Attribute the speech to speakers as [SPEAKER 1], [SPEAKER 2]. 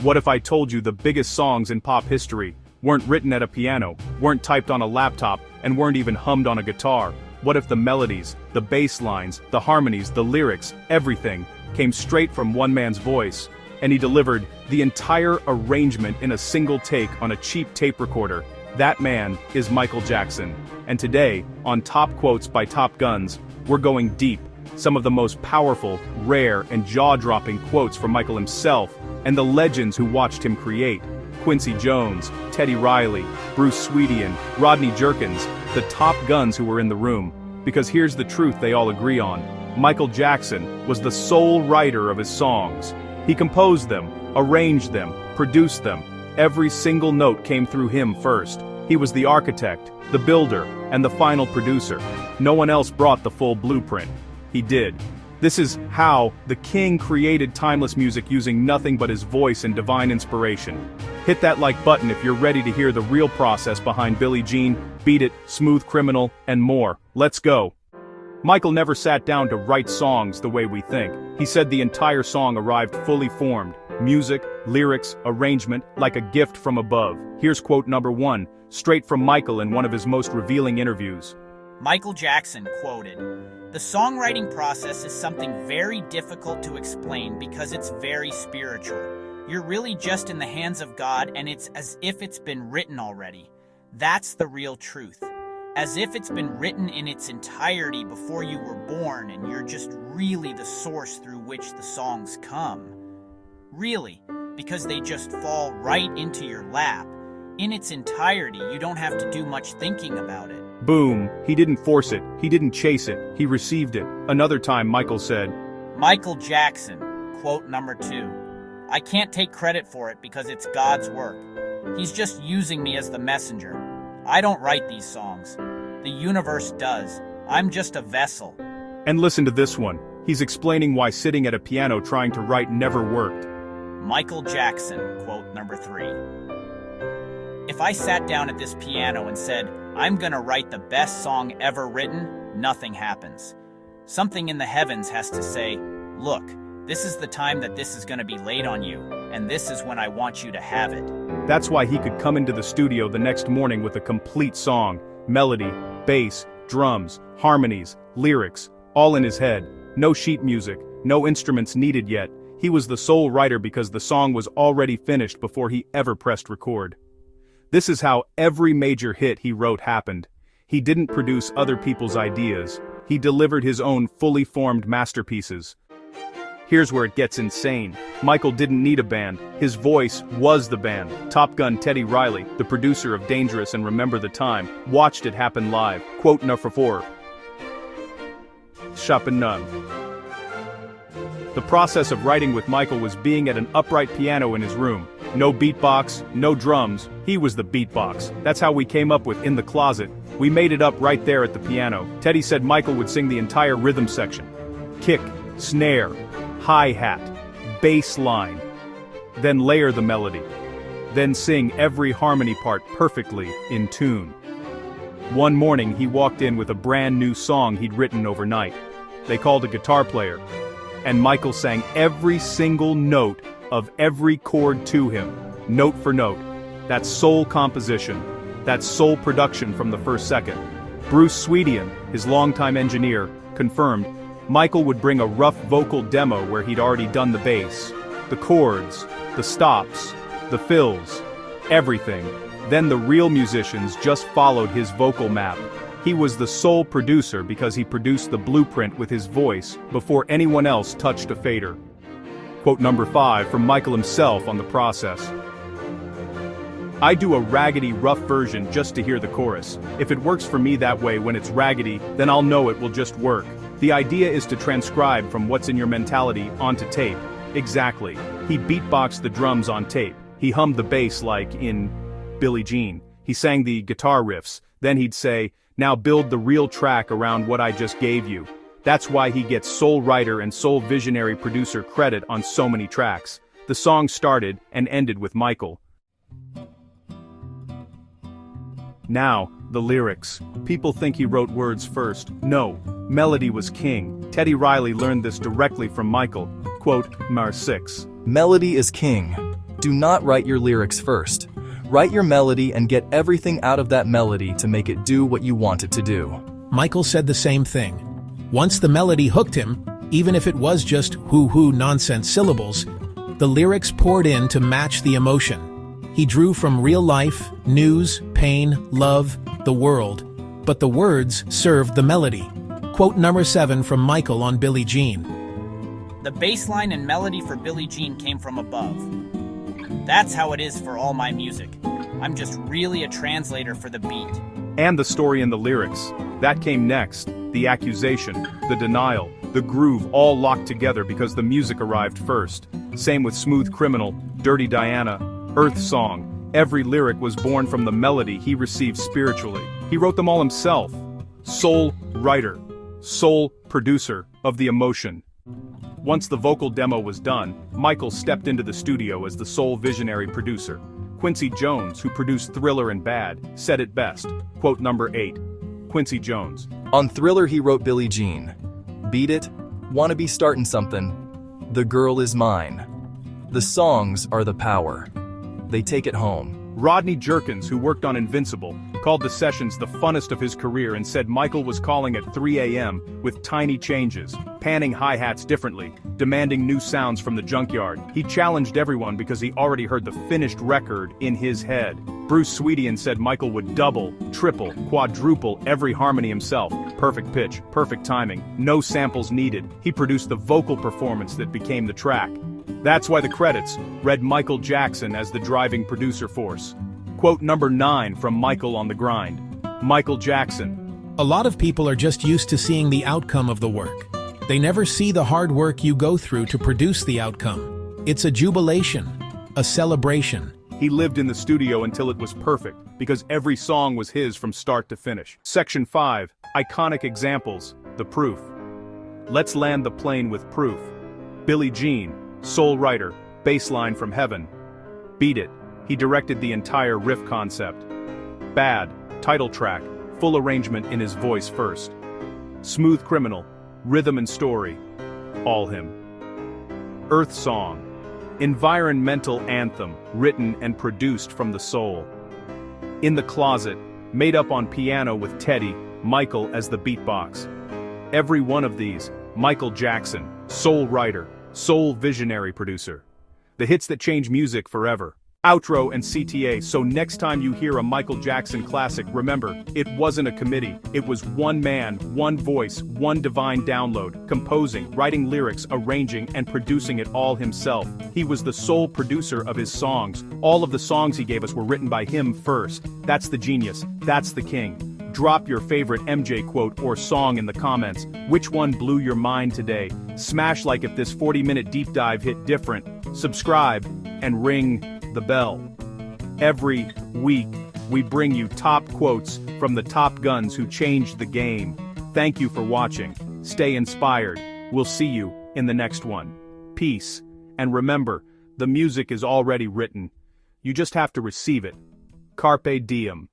[SPEAKER 1] What if I told you the biggest songs in pop history weren't written at a piano, weren't typed on a laptop, and weren't even hummed on a guitar? What if the melodies, the bass lines, the harmonies, the lyrics, everything came straight from one man's voice, and he delivered the entire arrangement in a single take on a cheap tape recorder? That man is Michael Jackson. And today, on Top Quotes by Top Guns, we're going deep. Some of the most powerful, rare, and jaw-dropping quotes from Michael himself, and the legends who watched him create. Quincy Jones, Teddy Riley, Bruce Sweetin, Rodney Jerkins, the top guns who were in the room. Because here's the truth they all agree on. Michael Jackson was the sole writer of his songs. He composed them, arranged them, produced them. Every single note came through him first. He was the architect, the builder, and the final producer. No one else brought the full blueprint. He did. This is how the king created timeless music using nothing but his voice and divine inspiration. Hit that like button if you're ready to hear the real process behind Billie Jean, Beat It, Smooth Criminal, and more. Let's go. Michael never sat down to write songs the way we think. He said the entire song arrived fully formed. Music, lyrics, arrangement, like a gift from above. Here's quote number 1, straight from Michael in one of his most revealing interviews.
[SPEAKER 2] Michael Jackson quoted, "The songwriting process is something very difficult to explain because it's very spiritual. You're really just in the hands of God, and it's as if it's been written already. That's the real truth. As if it's been written in its entirety before you were born, and you're just really the source through which the songs come. Really, because they just fall right into your lap. In its entirety, you don't have to do much thinking about it."
[SPEAKER 1] Boom. He didn't force it. He didn't chase it. He received it. Another time Michael said,
[SPEAKER 2] Michael Jackson, quote number 2. "I can't take credit for it because it's God's work. He's just using me as the messenger. I don't write these songs. The universe does. I'm just a vessel."
[SPEAKER 1] And listen to this one. He's explaining why sitting at a piano trying to write never worked.
[SPEAKER 2] Michael Jackson, quote number 3. "If I sat down at this piano and said, I'm gonna write the best song ever written, nothing happens. Something in the heavens has to say, look, this is the time that this is gonna be laid on you, and this is when I want you to have it."
[SPEAKER 1] That's why he could come into the studio the next morning with a complete song, melody, bass, drums, harmonies, lyrics, all in his head. No sheet music, no instruments needed yet. He was the sole writer because the song was already finished before he ever pressed record. This is how every major hit he wrote happened. He didn't produce other people's ideas. He delivered his own fully formed masterpieces. Here's where it gets insane. Michael didn't need a band. His voice was the band. Top Gun Teddy Riley, the producer of Dangerous and Remember the Time, watched it happen live. Quote number 4. Shopping none. The process of writing with Michael was being at an upright piano in his room. No beatbox, no drums, he was the beatbox. That's how we came up with In the Closet. We made it up right there at the piano. Teddy said Michael would sing the entire rhythm section. Kick, snare, hi-hat, bass line. Then layer the melody. Then sing every harmony part perfectly in tune. One morning he walked in with a brand new song he'd written overnight. They called a guitar player. And Michael sang every single note of every chord to him, note for note. That's soul composition. That's soul production from the first second. Bruce Sweetin, his longtime engineer, confirmed Michael would bring a rough vocal demo where he'd already done the bass, the chords, the stops, the fills, everything. Then the real musicians just followed his vocal map. He was the sole producer because he produced the blueprint with his voice before anyone else touched a fader. Quote number 5 from Michael himself on the process. "I do a raggedy, rough version just to hear the chorus. If it works for me that way when it's raggedy, then I'll know it will just work. The idea is to transcribe from what's in your mentality onto tape." Exactly. He beatboxed the drums on tape. He hummed the bass like in Billie Jean. He sang the guitar riffs. Then he'd say, "Now build the real track around what I just gave you." That's why he gets sole writer and sole visionary producer credit on so many tracks. The song started and ended with Michael. Now, the lyrics. People think he wrote words first. No, melody was king. Teddy Riley learned this directly from Michael. Quote, Mar 6.
[SPEAKER 3] "Melody is king. Do not write your lyrics first. Write your melody and get everything out of that melody to make it do what you want it to do.
[SPEAKER 4] Michael said the same thing. Once the melody hooked him, even if it was just hoo-hoo nonsense syllables, the lyrics poured in to match the emotion. He drew from real life, news, pain, love, the world, but the words served the melody. Quote number 7 from Michael on Billie Jean.
[SPEAKER 2] The bass line and melody for Billie Jean came from above. That's how it is for all my music. I'm just really a translator for the beat.
[SPEAKER 1] And the story and the lyrics. That came next. The accusation, the denial, the groove all locked together because the music arrived first. Same with Smooth Criminal, Dirty Diana, Earth Song. Every lyric was born from the melody he received spiritually. He wrote them all himself. Sole writer, sole producer of the emotion. Once the vocal demo was done, Michael stepped into the studio as the sole visionary producer. Quincy Jones, who produced Thriller and Bad, said it best. Quote number 8. Quincy Jones.
[SPEAKER 3] On Thriller he wrote Billie Jean. Beat it? Wanna be startin' something? The girl is mine. The songs are the power. They take it home.
[SPEAKER 1] Rodney Jerkins, who worked on Invincible, called the sessions the funnest of his career and said Michael was calling at 3 a.m. with tiny changes, panning hi-hats differently, demanding new sounds from the junkyard. He challenged everyone because he already heard the finished record in his head. Bruce Sweetian said Michael would double, triple, quadruple every harmony himself. Perfect pitch, perfect timing, no samples needed. He produced the vocal performance that became the track. That's why the credits read Michael Jackson as the driving producer force. Quote number 9 from Michael on the Grind. Michael Jackson.
[SPEAKER 4] A lot of people are just used to seeing the outcome of the work. They never see the hard work you go through to produce the outcome. It's a jubilation, a celebration.
[SPEAKER 1] He lived in the studio until it was perfect, because every song was his from start to finish. Section 5, Iconic Examples, The Proof. Let's land the plane with proof. Billie Jean, sole writer, bass line from heaven. Beat It, he directed the entire riff concept. Bad, title track, full arrangement in his voice first. Smooth Criminal, rhythm and story, all him. Earth Song, environmental anthem, written and produced from the soul. In the Closet, made up on piano with Teddy, Michael as the beatbox. Every one of these, Michael Jackson, sole writer, sole visionary producer. The hits that change music forever. Outro and CTA, so next time you hear a Michael Jackson classic, remember, it wasn't a committee, it was one man, one voice, one divine download, composing, writing lyrics, arranging, and producing it all himself. He was the sole producer of his songs. All of the songs he gave us were written by him first. That's the genius, that's the king. Drop your favorite MJ quote or song in the comments. Which one blew your mind today? Smash like if this 40-minute deep dive hit different. Subscribe and ring the bell. Every week, we bring you top quotes from the top guns who changed the game. Thank you for watching. Stay inspired. We'll see you in the next one. Peace. And remember, the music is already written. You just have to receive it. Carpe diem.